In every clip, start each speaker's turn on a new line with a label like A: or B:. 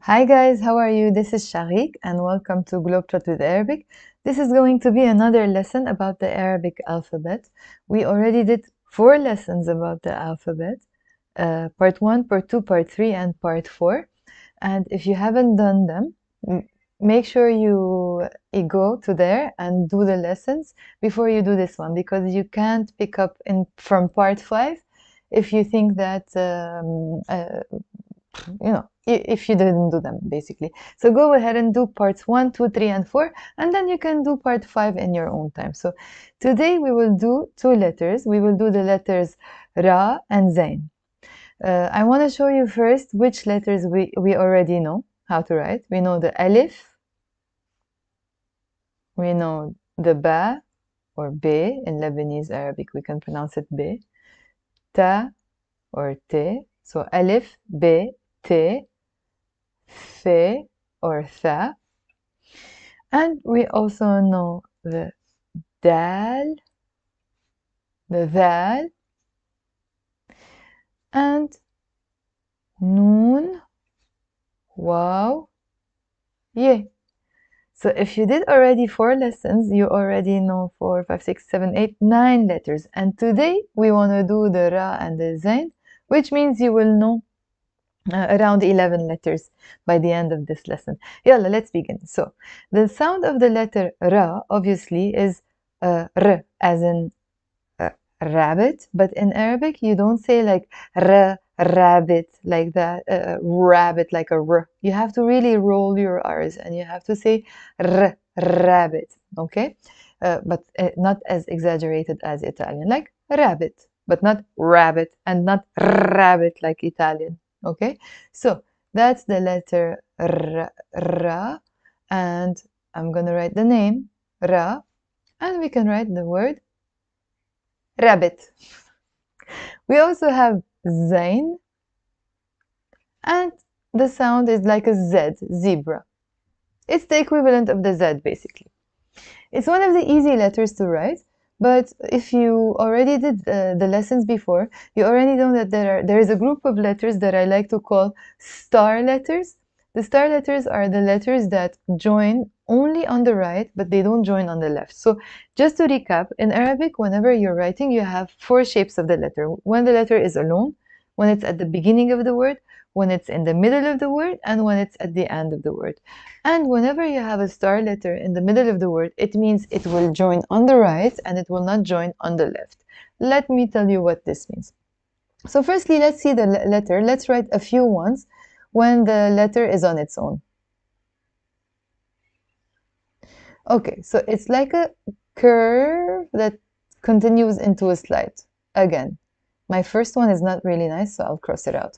A: Hi guys, how are you? This is Sharik and welcome to Globetrot with Arabic. This is going to be another lesson about the Arabic alphabet. We already did 4 lessons about the alphabet, part 1, part 2, part 3, and part 4. And if you haven't done them, make sure you go to there and do the lessons before you do this one, because you can't pick up from part 5 if you think that if you didn't do them, basically. So go ahead and do parts 1, 2, 3, and 4, and then you can do part 5 in your own time. So today we will do 2 letters. We will do the letters Ra and Zayn. I want to show you first which letters we already know how to write. We know the Alif, we know the Ba, or Be. In Lebanese Arabic we can pronounce it Be. Ta, or Te. So Alif, Be, Te, Fe, or Tha. And we also know the Dal, the Dal, and Noon, Waw, Ye. So if you did already 4 lessons, you already know 4, 5, 6, 7, 8, 9 letters. And today we want to do the Ra and the Zayn, which means you will know around 11 letters by the end of this lesson. Yalla, let's begin. So the sound of the letter Ra obviously is R, as in rabbit, but in Arabic you don't say like R, rabbit, like that, rabbit like a R. You have to really roll your R's and you have to say R, rabbit, okay? But not as exaggerated as Italian, like rabbit, but not rabbit, and not rabbit like Italian. Okay, so that's the letter Ra, and I'm gonna write the name Ra, and we can write the word rabbit. We also have Zayn, and the sound is like a Z, zebra. It's the equivalent of the Z, basically. It's one of the easy letters to write, but if you already did the lessons before, you already know that there is a group of letters that I like to call star letters. The star letters are the letters that join only on the right, but they don't join on the left. So just to recap, in Arabic, whenever you're writing, you have 4 shapes of the letter. When the letter is alone, when it's at the beginning of the word, when it's in the middle of the word, and when it's at the end of the word. And whenever you have a star letter in the middle of the word, it means it will join on the right and it will not join on the left. Let me tell you what this means. So firstly, let's see the letter. Let's write a few ones when the letter is on its own. Okay, so it's like a curve that continues into a slide. Again, my first one is not really nice, so I'll cross it out,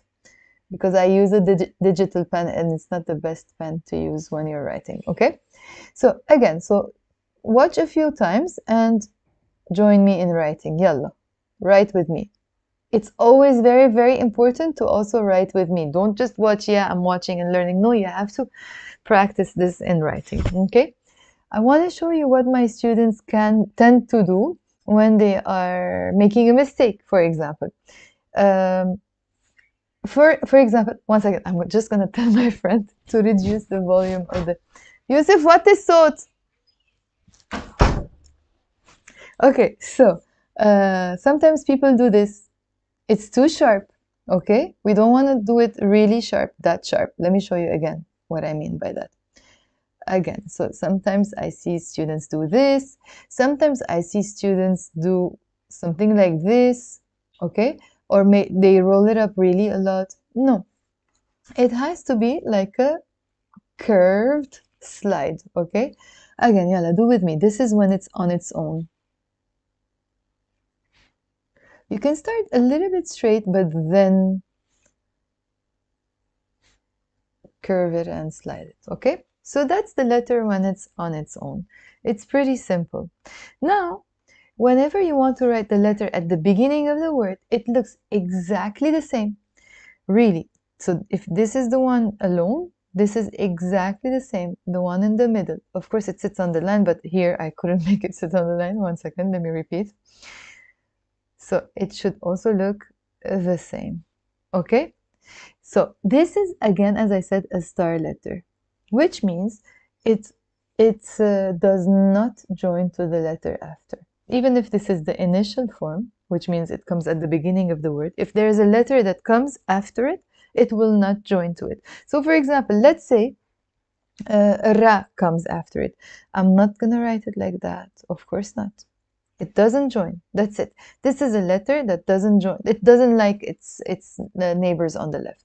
A: because I use a digital pen and it's not the best pen to use when you're writing, okay? So again, so watch a few times and join me in writing. Yalla, write with me. It's always very, very important to also write with me. Don't just watch, yeah, I'm watching and learning. No, you have to practice this in writing, okay? I want to show you what my students can tend to do when they are making a mistake, for example. For example, one second, I'm just gonna tell my friend to reduce the volume of the... Yusuf, what is صوت? Okay, so sometimes people do this. It's too sharp, okay? We don't want to do it really sharp, that sharp. Let me show you again what I mean by that. Again, so sometimes I see students do this. Sometimes I see students do something like this, okay? Or they roll it up really a lot. No, it has to be like a curved slide, okay? Again, yalla, do with me. This is when it's on its own. You can start a little bit straight, but then curve it and slide it, okay? So that's the letter when it's on its own. It's pretty simple. Now, whenever you want to write the letter at the beginning of the word, it looks exactly the same. Really. So if this is the one alone, this is exactly the same, the one in the middle. Of course, it sits on the line, but here I couldn't make it sit on the line. One second, let me repeat. So it should also look the same. Okay? So this is, again, as I said, a star letter, which means it does not join to the letter after. Even if this is the initial form, which means it comes at the beginning of the word, if there is a letter that comes after it, it will not join to it. So for example, let's say ra comes after it. I'm not going to write it like that. Of course not. It doesn't join. That's it. This is a letter that doesn't join. It doesn't like its neighbors on the left.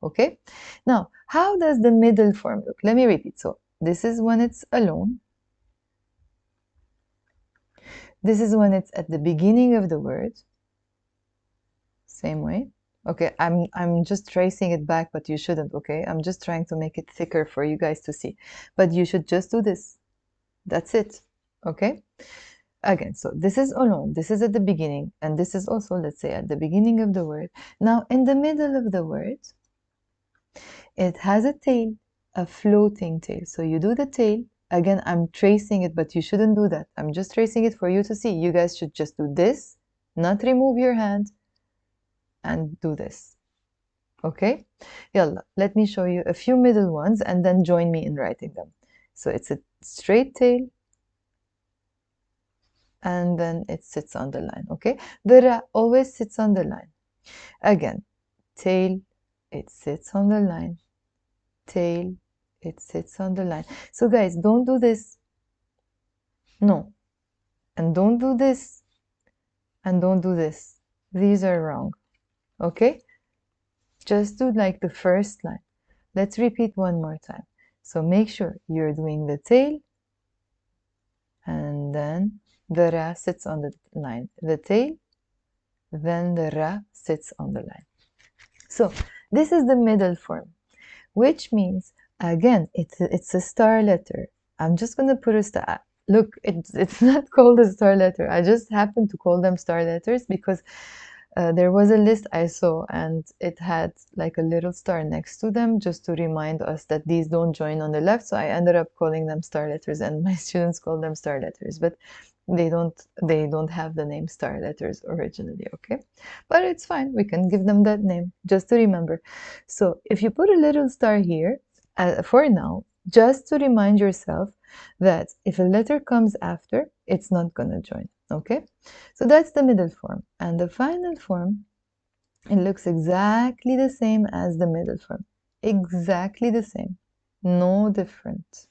A: Okay? Now, how does the middle form look? Let me repeat. So, this is when it's alone. This is when it's at the beginning of the word. Same way. Okay, I'm just tracing it back, but you shouldn't, okay? I'm just trying to make it thicker for you guys to see. But you should just do this. That's it. Okay? Again, so this is alone, this is at the beginning, and this is also, let's say, at the beginning of the word. Now, in the middle of the word, it has a tail, a floating tail. So you do the tail. Again, I'm tracing it, but you shouldn't do that. I'm just tracing it for you to see. You guys should just do this, not remove your hand, and do this. Okay? Yalla, let me show you a few middle ones, and then join me in writing them. So it's a straight tail, and then it sits on the line, okay? The ra always sits on the line. Again, tail, it sits on the line. Tail, it sits on the line. So guys, don't do this. No. And don't do this. And don't do this. These are wrong, okay? Just do like the first line. Let's repeat one more time. So make sure you're doing the tail, and then the ra sits on the line. The tail, then the ra sits on the line. So this is the middle form, which means, again, it's a star letter. I'm just going to put a star. Look, it's not called a star letter. I just happen to call them star letters because there was a list I saw and it had like a little star next to them just to remind us that these don't join on the left. So I ended up calling them star letters, and my students call them star letters, but they don't have the name star letters originally, okay? But it's fine, we can give them that name just to remember. So if you put a little star here for now, just to remind yourself that if a letter comes after, it's not gonna join, okay? So that's the middle form. And the final form, it looks exactly the same as the middle form. Exactly the same. No different.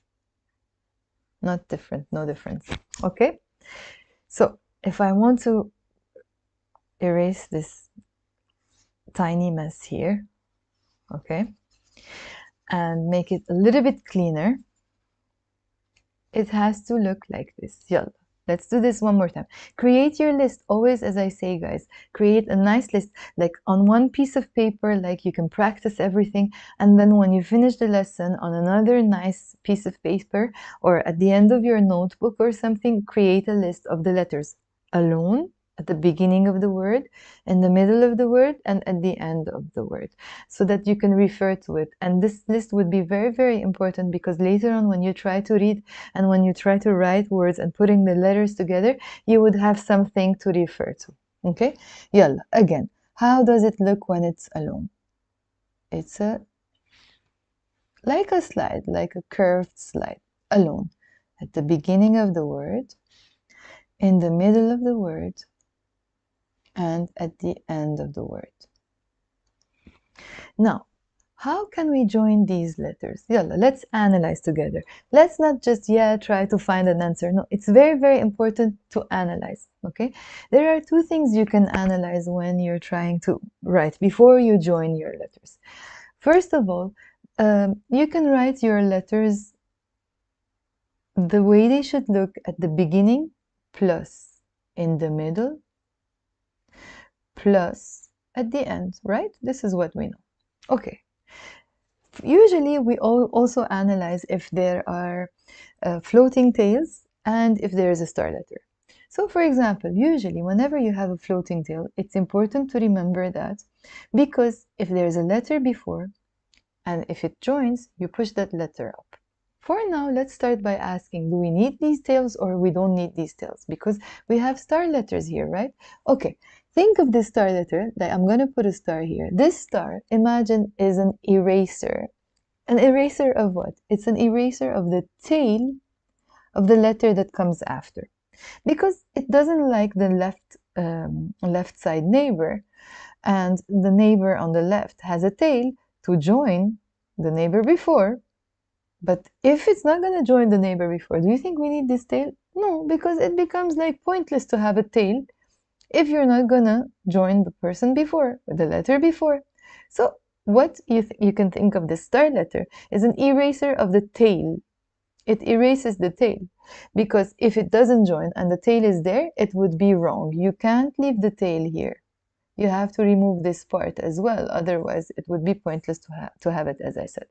A: Not different, no difference, okay? So if I want to erase this tiny mess here, okay, and make it a little bit cleaner, it has to look like this. Yalla. Let's do this one more time. Create your list. Always, as I say, guys, create a nice list, like on one piece of paper, like you can practice everything. And then when you finish the lesson, on another nice piece of paper, or at the end of your notebook or something, create a list of the letters alone, at the beginning of the word, in the middle of the word, and at the end of the word, so that you can refer to it. And this list would be very, very important, because later on when you try to read and when you try to write words and putting the letters together, you would have something to refer to. Okay? Yalla, again, how does it look when it's alone? It's like a slide, like a curved slide, alone. At the beginning of the word, in the middle of the word, and at the end of the word. Now, how can we join these letters? Yalla, let's analyze together. Let's not just, try to find an answer. No, it's very, very important to analyze, okay? There are two things you can analyze when you're trying to write before you join your letters. First of all, you can write your letters the way they should look at the beginning, plus in the middle, plus at the end, right? This is what we know. Okay. Usually we also analyze if there are floating tails and if there is a star letter. So for example, usually whenever you have a floating tail, it's important to remember that, because if there's a letter before and if it joins, you push that letter up. For now, let's start by asking, do we need these tails or we don't need these tails? Because we have star letters here, right? Okay, think of this star letter, like I'm going to put a star here. This star, imagine, is an eraser. An eraser of what? It's an eraser of the tail of the letter that comes after. Because it doesn't like the left side neighbor, and the neighbor on the left has a tail to join the neighbor before. But if it's not going to join the neighbor before, do you think we need this tail? No, because it becomes like pointless to have a tail if you're not going to join the person before, or the letter before. So what you can think of this star letter is an eraser of the tail. It erases the tail, because if it doesn't join and the tail is there, it would be wrong. You can't leave the tail here. You have to remove this part as well, otherwise it would be pointless to have it, as I said.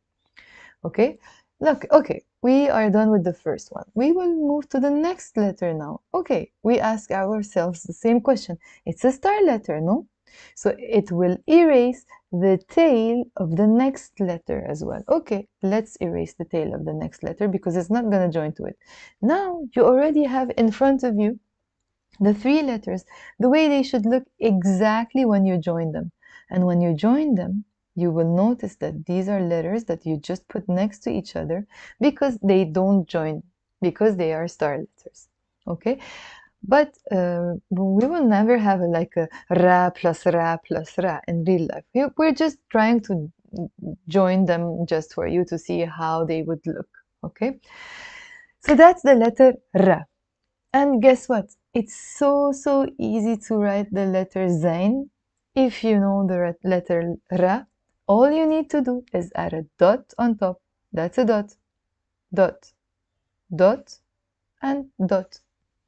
A: Okay, look, okay, we are done with the first one. We will move to the next letter now. Okay, we ask ourselves the same question. It's a star letter, no? So it will erase the tail of the next letter as well. Okay, let's erase the tail of the next letter because it's not going to join to it. Now you already have in front of you the three letters, the way they should look exactly when you join them. And when you join them, you will notice that these are letters that you just put next to each other because they don't join, because they are star letters. Okay? But we will never have like a ra plus ra plus ra in real life. We're just trying to join them just for you to see how they would look. Okay? So that's the letter ra. And guess what? It's so easy to write the letter zayn. If you know the letter ra, all you need to do is add a dot on top. That's a dot, dot, dot, and dot.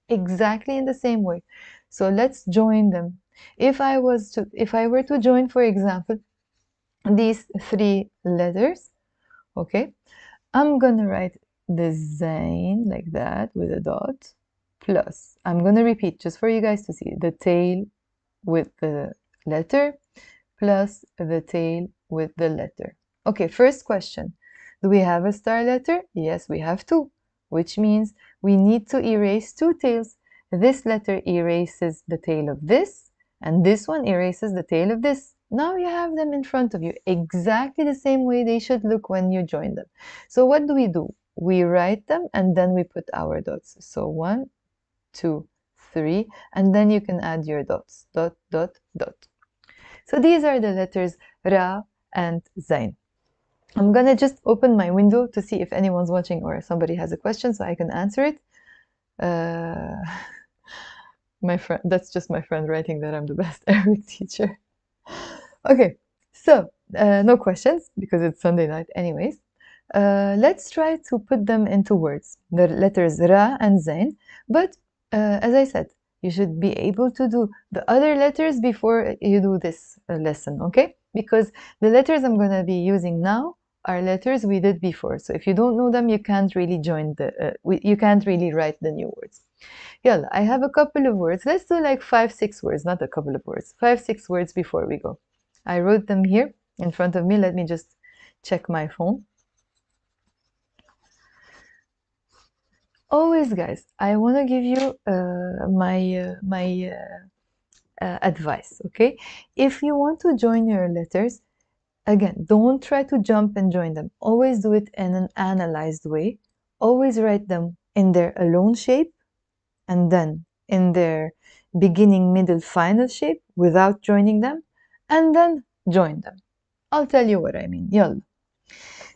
A: Exactly in the same way. So let's join them. If I were to join, for example, these three letters, okay, I'm gonna write the zayn like that with a dot, plus, I'm gonna repeat just for you guys to see, the tail with the letter, plus the tail with the letter. Okay, first question. Do we have a star letter? Yes, we have two, which means we need to erase two tails. This letter erases the tail of this, and this one erases the tail of this. Now you have them in front of you, exactly the same way they should look when you join them. So what do? We write them and then we put our dots. So 1, 2, 3, and then you can add your dots, dot, dot, dot. So these are the letters Ra and Zayn. I'm gonna just open my window to see if anyone's watching or somebody has a question so I can answer it. My friend, that's just my friend writing that I'm the best Arabic teacher. Okay, so no questions because it's Sunday night anyways. Let's try to put them into words, the letters Ra and Zayn, but as I said, you should be able to do the other letters before you do this lesson, okay? Because the letters I'm going to be using now are letters we did before. So if you don't know them, you can't really you can't really write the new words. Yeah, I have a couple of words. Let's do like 5, 6 words, not a couple of words. 5, 6 words before we go. I wrote them here in front of me. Let me just check my phone. Always, guys, I want to give you my advice, okay? If you want to join your letters, again, don't try to jump and join them. Always do it in an analyzed way. Always write them in their alone shape and then in their beginning, middle, final shape without joining them, and then join them. I'll tell you what I mean. Yalla.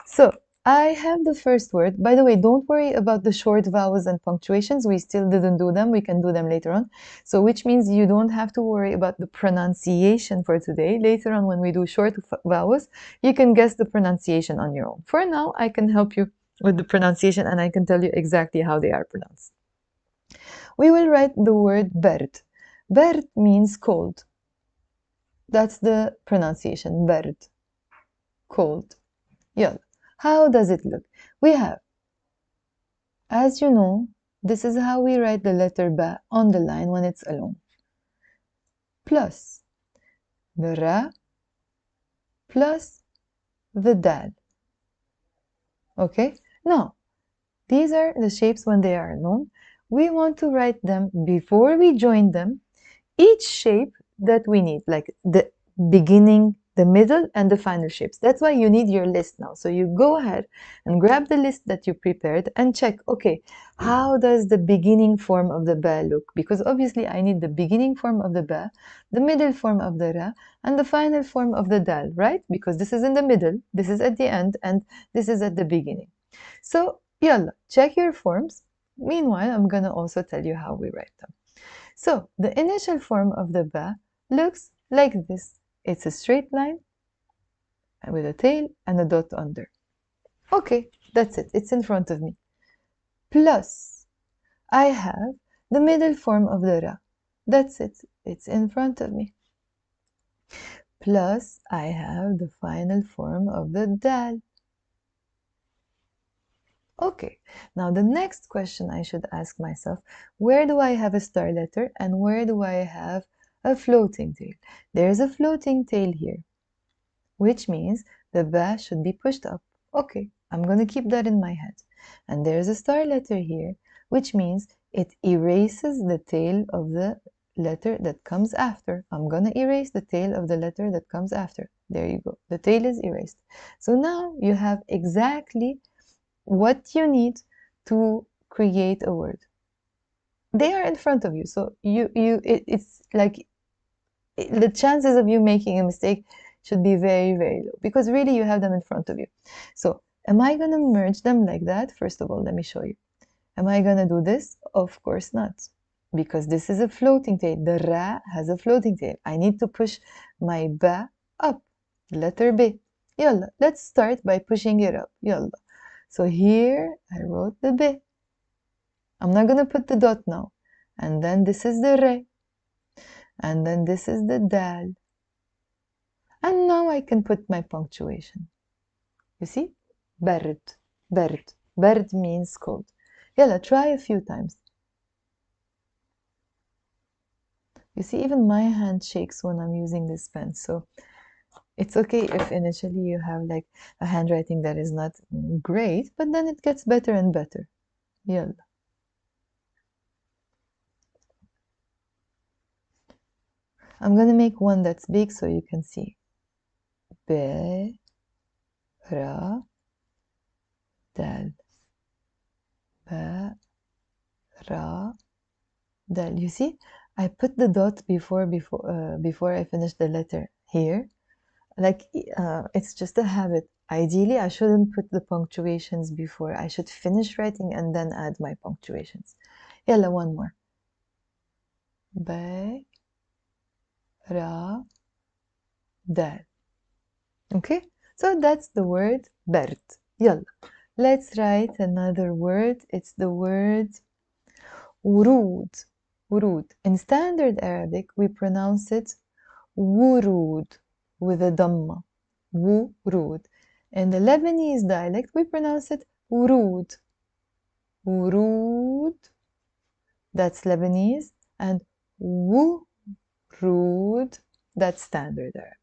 A: So, I have the first word. By the way, don't worry about the short vowels and punctuations. We still didn't do them. We can do them later on. So, which means you don't have to worry about the pronunciation for today. Later on, when we do short vowels, you can guess the pronunciation on your own. For now, I can help you with the pronunciation and I can tell you exactly how they are pronounced. We will write the word bard. Bard means cold. That's the pronunciation, bard. Cold. Yalla. How does it look? We have, as you know, this is how we write the letter ba on the line when it's alone. Plus the ra plus the dal. Okay? Now, these are the shapes when they are alone. We want to write them before we join them. Each shape that we need, like the beginning, the middle, and the final shapes. That's why you need your list now. So you go ahead and grab the list that you prepared and check, okay, how does the beginning form of the ba look? Because obviously I need the beginning form of the ba, the middle form of the ra, and the final form of the dal, right? Because this is in the middle, this is at the end, and this is at the beginning. So yalla, check your forms. Meanwhile, I'm gonna also tell you how we write them. So the initial form of the ba looks like this. It's a straight line with a tail and a dot under. Okay, that's it. It's in front of me. Plus, I have the middle form of the ra. That's it. It's in front of me. Plus, I have the final form of the dal. Okay, now the next question I should ask myself, where do I have a star letter and where do I have a floating tail? There's a floating tail here, which means the ba should be pushed up. Okay, I'm going to keep that in my head. And there's a star letter here, which means it erases the tail of the letter that comes after. I'm going to erase the tail of the letter that comes after. There you go. The tail is erased. So now you have exactly what you need to create a word. They are in front of you, so it's like the chances of you making a mistake should be very, very low because really you have them in front of you. So am I going to merge them like that? First of all, let me show you. Am I going to do this? Of course not, because this is a floating tail. The ra has a floating tail. I need to push my ba up, letter B. Yalla, let's start by pushing it up. Yalla. So here I wrote the B. I'm not going to put the dot now. And then this is the re. And then this is the dal. And now I can put my punctuation. You see? Bard, bard. Bard means cold. Yalla, try a few times. You see, even my hand shakes when I'm using this pen. So it's okay if initially you have like a handwriting that is not great, but then it gets better and better. Yalla. I'm going to make one that's big so you can see. Be, ra, dal. Be, ra, dal. You see, I put the dot before I finish the letter here. Like, it's just a habit. Ideally, I shouldn't put the punctuations before. I should finish writing and then add my punctuations. Yalla, one more. Be, ra, dal. Okay, so that's the word bard. Yalla, let's write another word. It's the word wurud. Wurud. In standard Arabic, we pronounce it wurud with a dhamma. Wurud. In the Lebanese dialect, we pronounce it wurud. Wurud. That's Lebanese. And wurud. That's standard Arabic.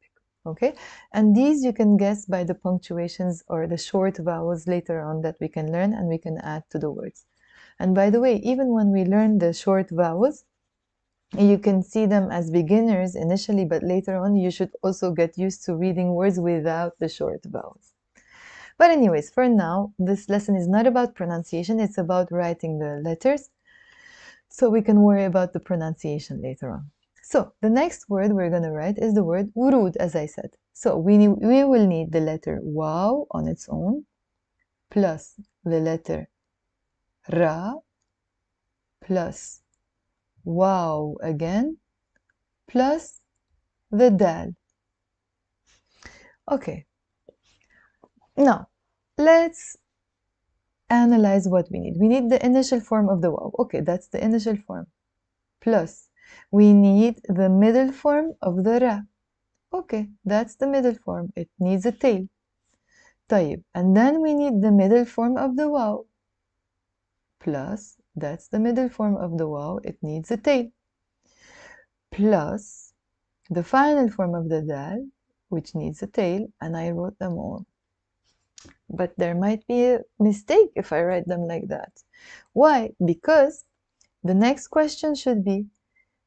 A: Okay, and these you can guess by the punctuations or the short vowels later on that we can learn and we can add to the words. And by the way, even when we learn the short vowels, you can see them as beginners initially, but later on you should also get used to reading words without the short vowels. But anyways, for now, this lesson is not about pronunciation, it's about writing the letters, so we can worry about the pronunciation later on. So the next word we're going to write is the word wurud, as I said. So we will need the letter waw on its own, plus the letter ra, plus waw again, plus the dal. Okay, now let's analyze what we need. We need the initial form of the waw. Okay, that's the initial form. Plus, we need the middle form of the ra. Okay, that's the middle form. It needs a tail. طيب, and then we need the middle form of the waw. Plus, that's the middle form of the waw. It needs a tail. Plus, the final form of the dal, which needs a tail, and I wrote them all. But there might be a mistake if I write them like that. Why? Because the next question should be,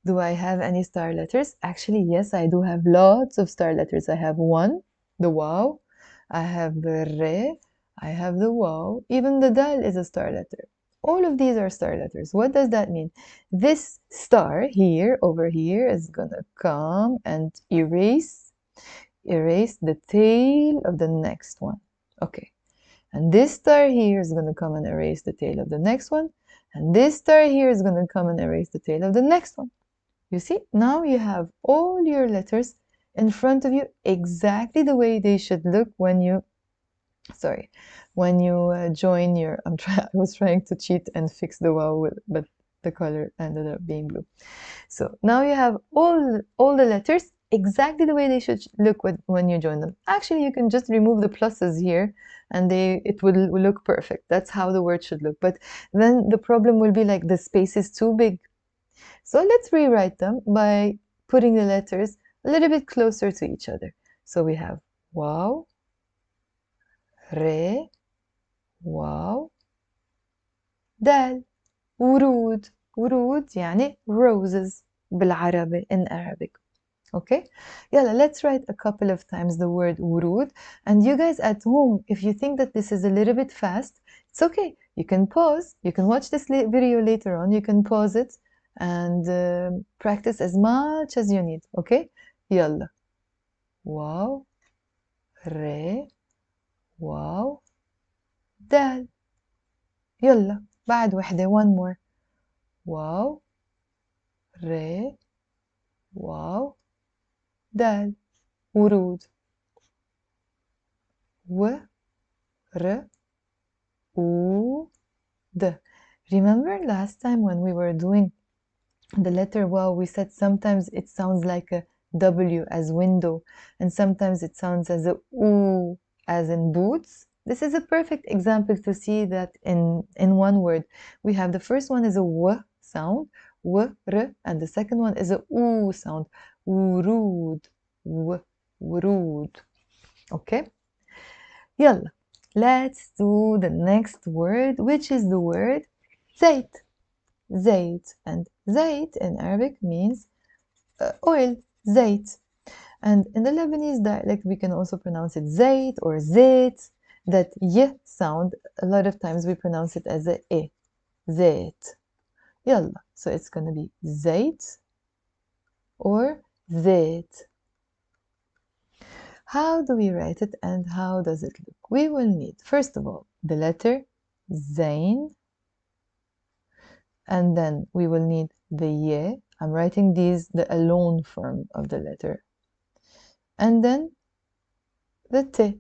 A: Do I have any star letters? Actually, yes, I do have lots of star letters. I have one, the wow. I have the re. I have the wow. Even the dal is a star letter. All of these are star letters. What does that mean? This star here, over here, is gonna come and erase the tail of the next one. Okay. And this star here is gonna come and erase the tail of the next one. And this star here is gonna come and erase the tail of the next one. You see, now you have all your letters in front of you exactly the way they should look when you join your, I was trying to cheat and fix the wow, but the color ended up being blue. So now you have all the letters exactly the way they should look when you join them. Actually, you can just remove the pluses here and it will look perfect. That's how the word should look. But then the problem will be like the space is too big. So let's rewrite them by putting the letters a little bit closer to each other. So we have wow, re, wow, dal. ورود. ورود يعني roses بالعربي in Arabic. Okay? Yalla, let's write a couple of times the word ورود. And you guys at home, if you think that this is a little bit fast, it's okay. You can pause. You can watch this video later on. You can pause it and practice as much as you need. Okay? Yalla. Wow. Re. Wow. دال. يلا بعد وحدة one more. واو ري واو دال. ورود. و ر و د. Remember last time when we were doing the letter wow, we said sometimes it sounds like a W as window, and sometimes it sounds as a oo as in boots. This is a perfect example to see that in one word. We have the first one is a w sound, w, r, and the second one is a oo sound, ورود, w, ورود. Okay? Yalla. Let's do the next word, which is the word زيت. زيت, and زيت in Arabic means oil, زيت. And in the Lebanese dialect, we can also pronounce it zayt or zayt. That y sound, a lot of times we pronounce it as a e, zayt. Yalla, so it's going to be zayt or zayt. How do we write it and how does it look? We will need, first of all, the letter zayn, and then we will need the ye. I'm writing these the alone form of the letter. And then the t.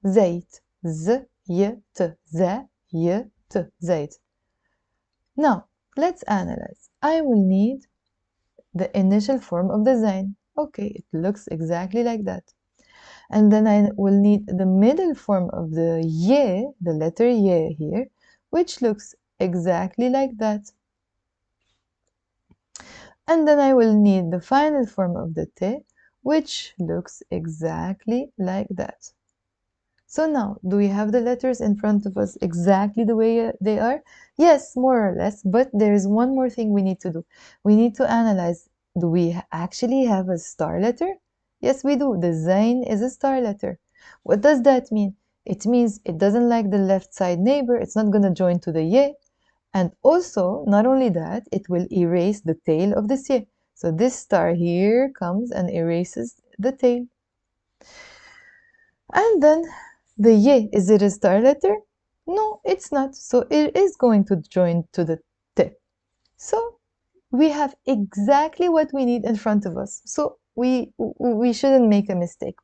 A: زيت. Z, y, t. Z, y, t. زيت. Now, let's analyze. I will need the initial form of the zayn. Okay, it looks exactly like that. And then I will need the middle form of the ye, the letter ye here, which looks exactly like that. And then I will need the final form of the te, which looks exactly like that. So now, do we have the letters in front of us exactly the way they are? Yes, more or less, but there is one more thing we need to do. We need to analyze, do we actually have a star letter? Yes, we do. The zayn is a star letter. What does that mean? It means it doesn't like the left side neighbor. It's not going to join to the ye. And also, not only that, it will erase the tail of this ye. So this star here comes and erases the tail. And then the ye, is it a star letter? No, it's not. So it is going to join to the t. So we have exactly what we need in front of us. So we shouldn't make a mistake.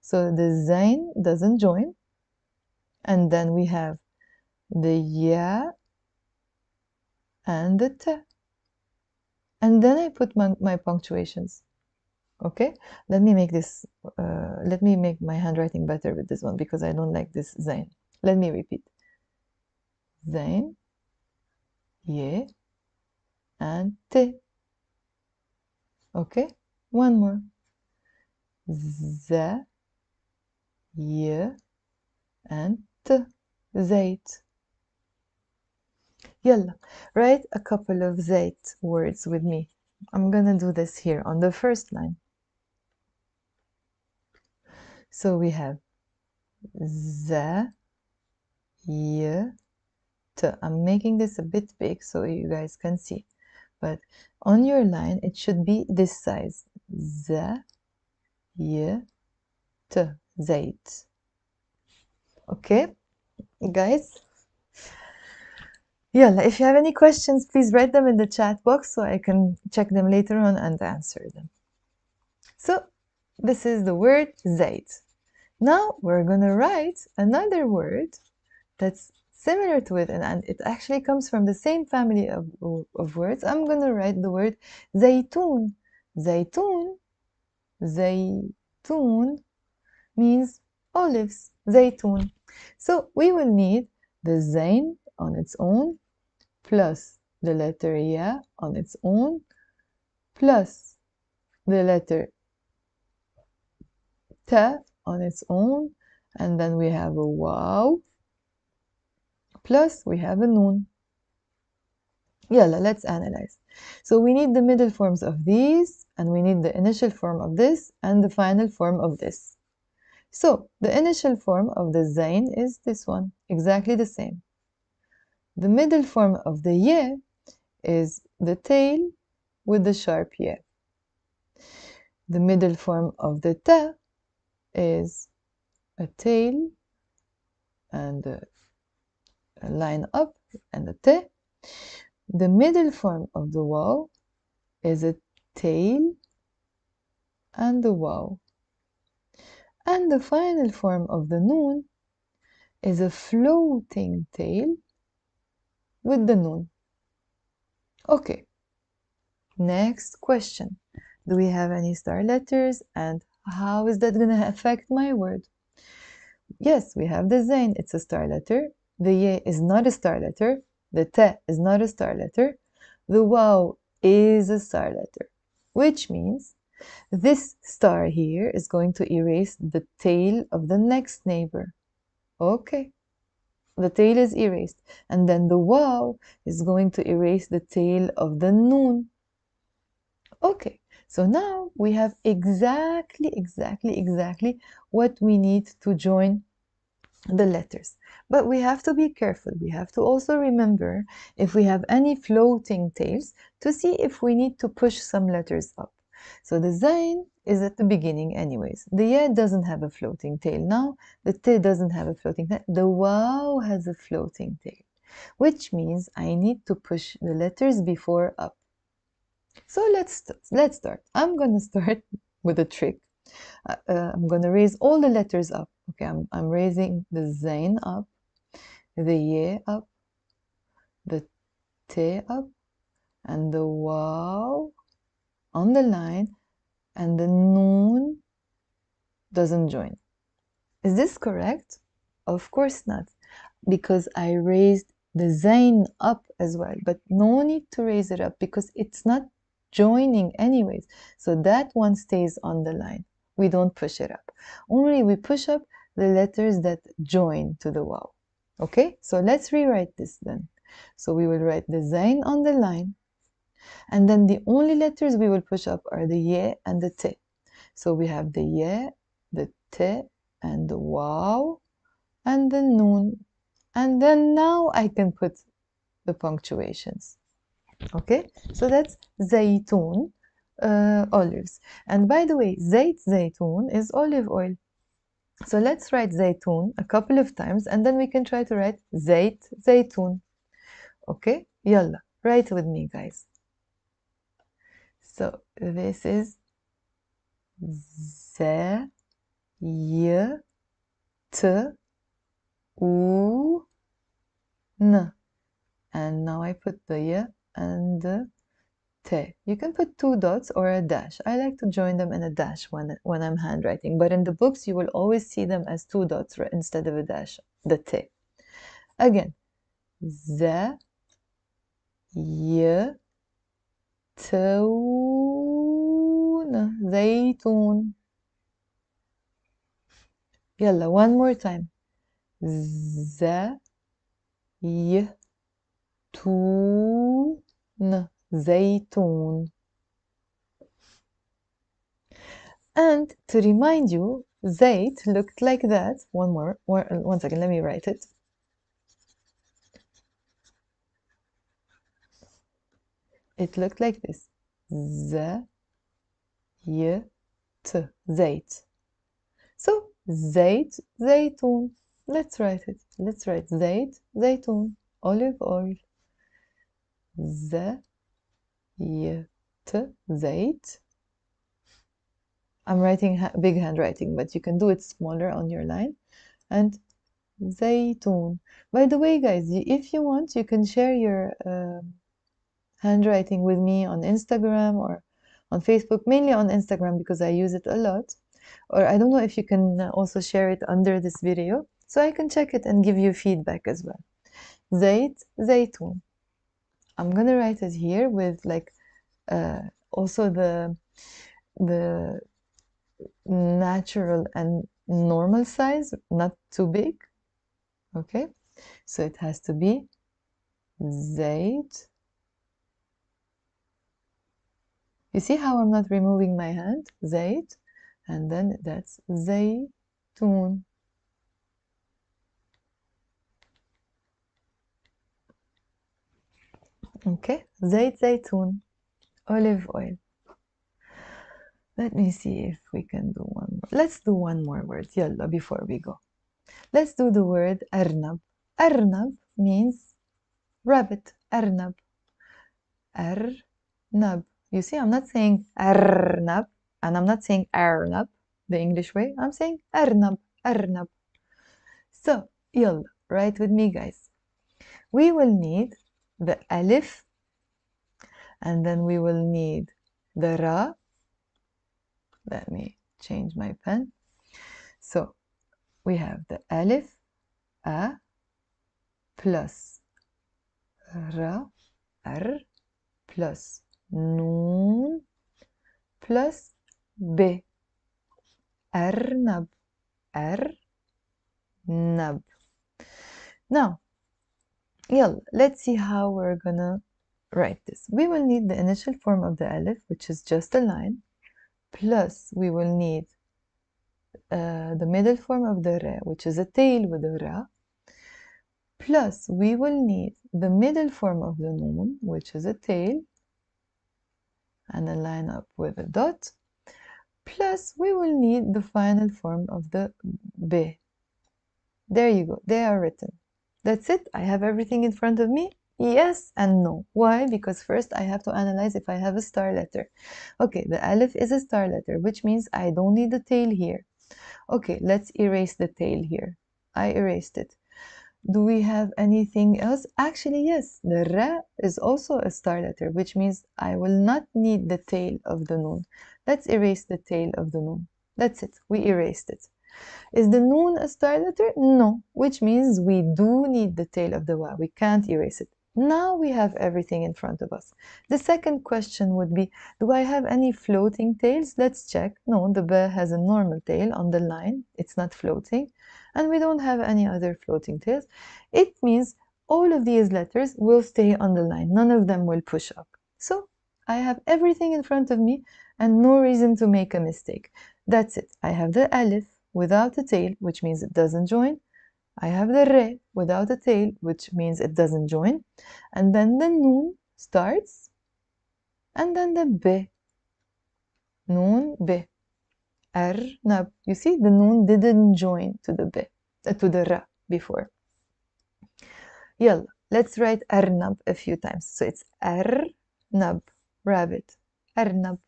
A: So the zayn doesn't join. And then we have the ya and the t. And then I put my punctuations. Okay, let me make this, let me make my handwriting better with this one because I don't like this zayn. Let me repeat. Zayn, ye, and t. Okay, one more. Z, y, and t. زيت. يلا, write a couple of zait words with me. I'm gonna do this here on the first line. So we have za, y, t. I'm making this a bit big so you guys can see. But on your line, it should be this size. za, y, t. Zait. Okay, guys? Yalla, if you have any questions, please write them in the chat box so I can check them later on and answer them. So, this is the word zait. Now, we're gonna write another word that's similar to it, and it actually comes from the same family of words. I'm gonna write the word zaitoon. Zaitoon, zaitoon means olives, zaitoon. So we will need the zayn on its own, plus the letter ya on its own, plus the letter ta on its own, and then we have a waw, plus we have a noon. Yalla, let's analyze. So we need the middle forms of these, and we need the initial form of this, and the final form of this. So the initial form of the zayn is this one, exactly the same. The middle form of the ye is the tail with the sharp ye. The middle form of the ta is a tail and a line up and a te. The middle form of the waw is a tail and a waw. And the final form of the noon is a floating tail with the noon. Okay, next question. Do we have any star letters, and how is that going to affect my word? Yes, we have the zayn, it's a star letter. The ye is not a star letter. The te is not a star letter. The waw is a star letter, which means this star here is going to erase the tail of the next neighbor. Okay, the tail is erased. And then the waw is going to erase the tail of the noon. Okay, so now we have exactly what we need to join the letters. But we have to be careful. We have to also remember if we have any floating tails to see if we need to push some letters up. So the zayn is at the beginning anyways. The ya doesn't have a floating tail now. The te doesn't have a floating tail. The waw has a floating tail, which means I need to push the letters before up. So let's start. I'm going to start with a trick. I'm going to raise all the letters up. Okay, I'm raising the zayn up, the ye up, the te up, and the waw on the line, and the noon doesn't join. Is this correct? Of course not, because I raised the zayn up as well, but no need to raise it up because it's not joining anyways. So that one stays on the line. We don't push it up. Only we push up the letters that join to the waw. Okay, so let's rewrite this then. So we will write the zayn on the line, and then the only letters we will push up are the ye and the te. So we have the ye, the te, and the waw, and the noon. And then now I can put the punctuations. Okay, so that's zaitoon, olives. And by the way, zaitoon is olive oil. So let's write zaitoon a couple of times, and then we can try to write zaitoon. Okay, yalla, write with me, guys. So this is z, y, t, u, n. And now I put the y and the te. You can put 2 dots or a dash. I like to join them in a dash when I'm handwriting, but in the books you will always see them as 2 dots instead of a dash, the te. Again, z, y, toon, zaytoon. Yalla, one more time. Z, y, زيتون. And to remind you, zayt looked like that. One second, let me write it. It looked like this. Zayt. So, zayt, zaytun. Let's write it. Let's write zayt, zaytun. Olive oil. Zayt. I'm writing big handwriting, but you can do it smaller on your line. And zaytun. By the way, guys, if you want, you can share your handwriting with me on Instagram or on Facebook, mainly on Instagram because I use it a lot. Or I don't know if you can also share it under this video, so I can check it and give you feedback as well. Zayt, zaytun. I'm gonna write it here with like also the natural and normal size, not too big. Okay, so it has to be zayt. You see how I'm not removing my hand? Zayt, and then that's zaytun. Okay, zayt, zaytun, olive oil. Let me see if we can do one more. Let's do one more word, yalla, before we go. Let's do the word arnab. Arnab means rabbit. Arnab. Arnab. You see, I'm not saying arnab, and I'm not saying arnab the English way. I'm saying arnab. Arnab. So, yalla, write with me, guys. We will need the alif, and then we will need the ra. Let me change my pen. So we have the alif, a, plus ra, r, plus noon, plus b. Arnab, arnab. Now, let's see how we're gonna write this. We will need the initial form of the alif, which is just a line, plus we will need the middle form of the ra, which is a tail with a ra, plus we will need the middle form of the noon, which is a tail, and a line up with a dot, plus we will need the final form of the b. There you go, they are written. That's it, I have everything in front of me. Yes and no. Why? Because first I have to analyze if I have a star letter. Okay, the alif is a star letter, which means I don't need the tail here. Okay, let's erase the tail here. I erased it. Do we have anything else? Actually, yes, the ra is also a star letter, which means I will not need the tail of the noon. Let's erase the tail of the noon. That's it, we erased it. Is the noon a star letter? No, which means we do need the tail of the wa. We can't erase it. Now we have everything in front of us. The second question would be, do I have any floating tails? Let's check. No, the ba has a normal tail on the line. It's not floating. And we don't have any other floating tails. It means all of these letters will stay on the line. None of them will push up. So I have everything in front of me and no reason to make a mistake. That's it. I have the alif without a tail, which means it doesn't join. I have the re without a tail, which means it doesn't join. And then the noon starts. And then the be. Noon, be. Arnab. You see, the noon didn't join to the be, to the ra before. Yalla, let's write arnab a few times. So it's arnab, rabbit. Arnab.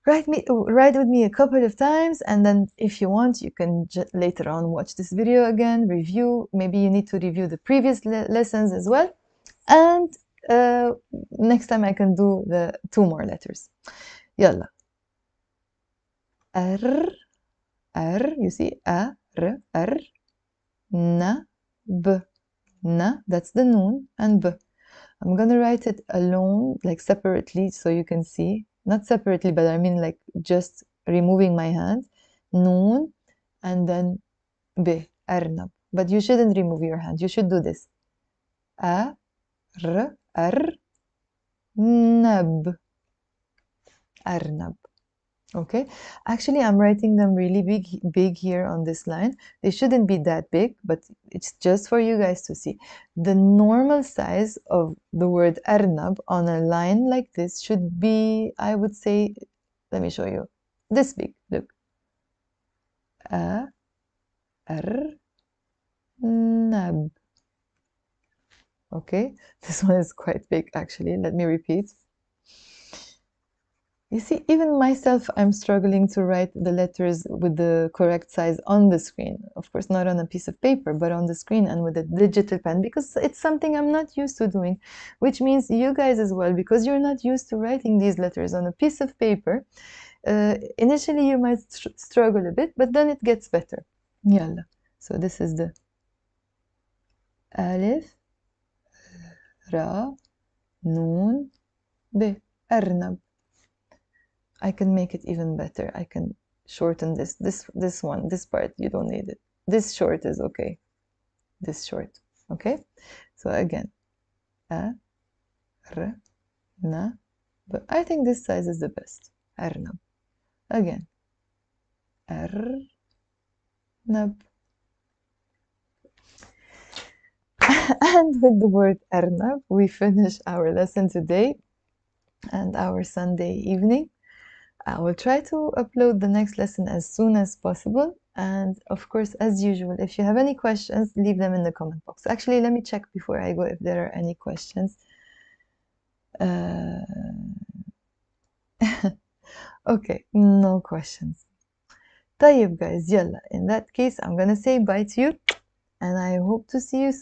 A: Write with me a couple of times, and then if you want, you can later on watch this video again, review. Maybe you need to review the previous lessons as well. And next time I can do the 2 more letters. Yalla. You see, r, na, b. Na, that's the noon, and b. I'm gonna write it alone, like separately, so you can see. Not separately, but I mean like just removing my hand. Noon, and then b, arnab. But you shouldn't remove your hand. You should do this. أرنب. أرنب. Okay, actually I'm writing them really big here on this line. They shouldn't be that big, but it's just for you guys to see. The normal size of the word arnab on a line like this should be, I would say, let me show you, this big. Look. Arnab. Okay, this one is quite big actually. Let me repeat. You see, even myself, I'm struggling to write the letters with the correct size on the screen. Of course, not on a piece of paper, but on the screen and with a digital pen, because it's something I'm not used to doing, which means you guys as well, because you're not used to writing these letters on a piece of paper. Initially, you might struggle a bit, but then it gets better. Yalla. So this is the Alif, Ra, Noon, B. Arnab. I can make it even better. I can shorten this one, this part, you don't need it. This short is okay. This short, okay? So again, A, R, Na, but I think this size is the best. Arnab. Again, Arnab. And with the word Arnab, we finish our lesson today and our Sunday evening. I will try to upload the next lesson as soon as possible. And of course, as usual, if you have any questions, leave them in the comment box. Actually, let me check before I go if there are any questions. Okay, no questions. طيب guys, yalla. In that case, I'm gonna say bye to you and I hope to see you soon.